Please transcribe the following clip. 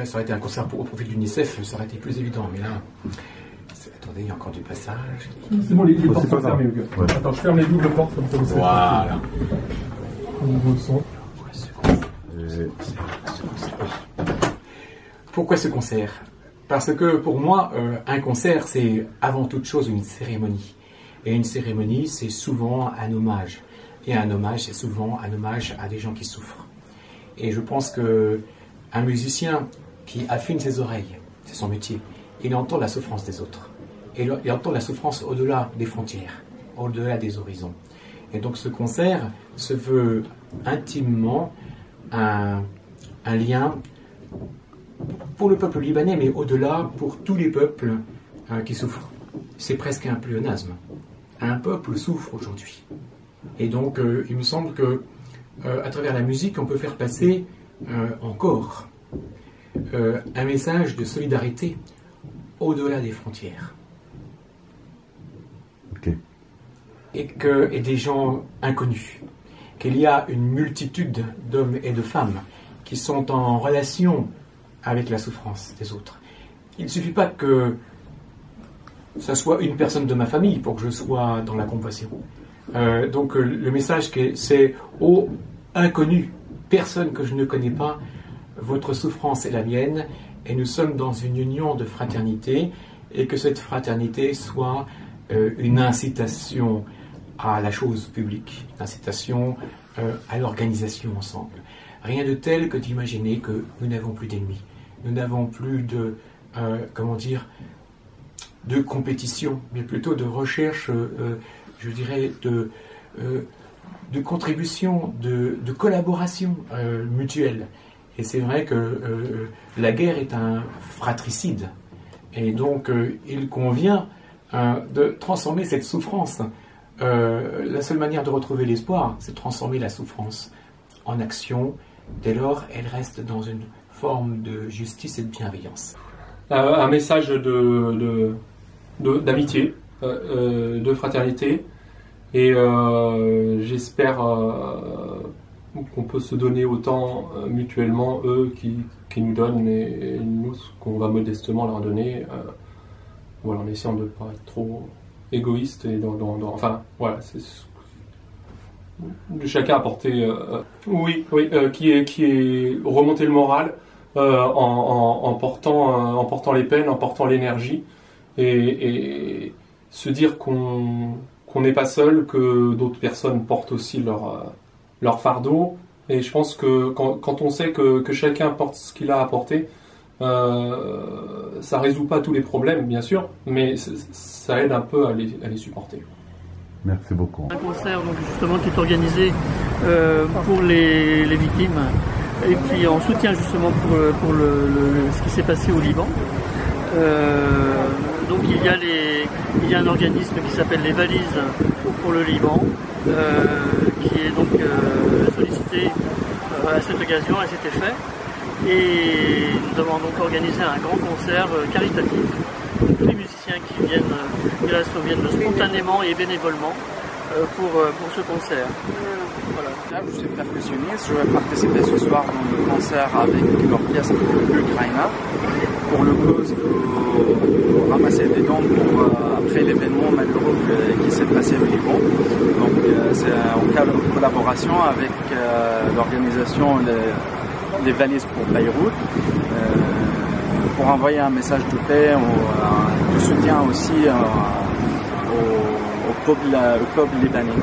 Ça aurait été un concert au profit de l'UNICEF, ça aurait été plus évident, mais là... Attendez, il y a encore du passage. C'est bon, les portes sont fermées. Ouais. Attends, je ferme les doubles portes comme ça vous savez. Voilà. Au niveau du son. Pourquoi ce concert? Parce que pour moi, un concert, c'est avant toute chose une cérémonie. Et une cérémonie, c'est souvent un hommage. Et un hommage, c'est souvent un hommage à des gens qui souffrent. Et je pense qu'un musicien qui affine ses oreilles, c'est son métier, il entend la souffrance des autres. Et il entend la souffrance au-delà des frontières, au-delà des horizons. Et donc ce concert se veut intimement un lien pour le peuple libanais, mais au-delà pour tous les peuples qui souffrent. C'est presque un pléonasme. Un peuple souffre aujourd'hui. Et donc il me semble que à travers la musique, on peut faire passer encore un message de solidarité au-delà des frontières. Okay. Et des gens inconnus. Qu'il y a une multitude d'hommes et de femmes qui sont en relation avec la souffrance des autres. Il ne suffit pas que ça soit une personne de ma famille pour que je sois dans la compassion. Donc le message c'est ô inconnu, personne que je ne connais pas, votre souffrance est la mienne, et nous sommes dans une union de fraternité, et que cette fraternité soit une incitation à la chose publique, une incitation à l'organisation ensemble. Rien de tel que d'imaginer que nous n'avons plus d'ennemis, nous n'avons plus de, de compétition, mais plutôt de recherche, je dirais, de contribution, de collaboration mutuelle. Et c'est vrai que la guerre est un fratricide. Et donc, il convient de transformer cette souffrance. La seule manière de retrouver l'espoir, c'est de transformer la souffrance en action. Dès lors, elle reste dans une forme de justice et de bienveillance. Un message d'amitié, de fraternité. Et j'espère qu'on peut se donner autant mutuellement, eux qui nous donnent, et nous qu'on va modestement leur donner, voilà, en essayant de ne pas être trop égoïste. Et enfin, voilà, c'est de chacun apporter, qui est remonter le moral en portant les peines, en portant l'énergie, et se dire qu'on n'est pas seul, que d'autres personnes portent aussi leur fardeau. Et je pense que quand on sait que chacun porte ce qu'il a à porter, ça résout pas tous les problèmes, bien sûr, mais ça aide un peu à les supporter. Merci beaucoup. Un concert donc, justement qui est organisé pour les victimes, et puis en soutien justement pour ce qui s'est passé au Liban. Donc il y a un organisme qui s'appelle les Valises pour le Liban, qui est donc sollicité à cette occasion, à cet effet. Et nous avons donc organisé un grand concert caritatif. Donc, tous les musiciens qui viennent spontanément et bénévolement pour ce concert. Voilà. Je suis percussionniste, je vais participer ce soir dans le concert avec l'orchestre Ukraina pour le cause de ramasser des dons après l'événement malheureux qui s'est passé au Liban. Donc c'est en collaboration avec l'organisation les Valises pour Beyrouth, pour envoyer un message de paix, de soutien aussi au peuple libanais.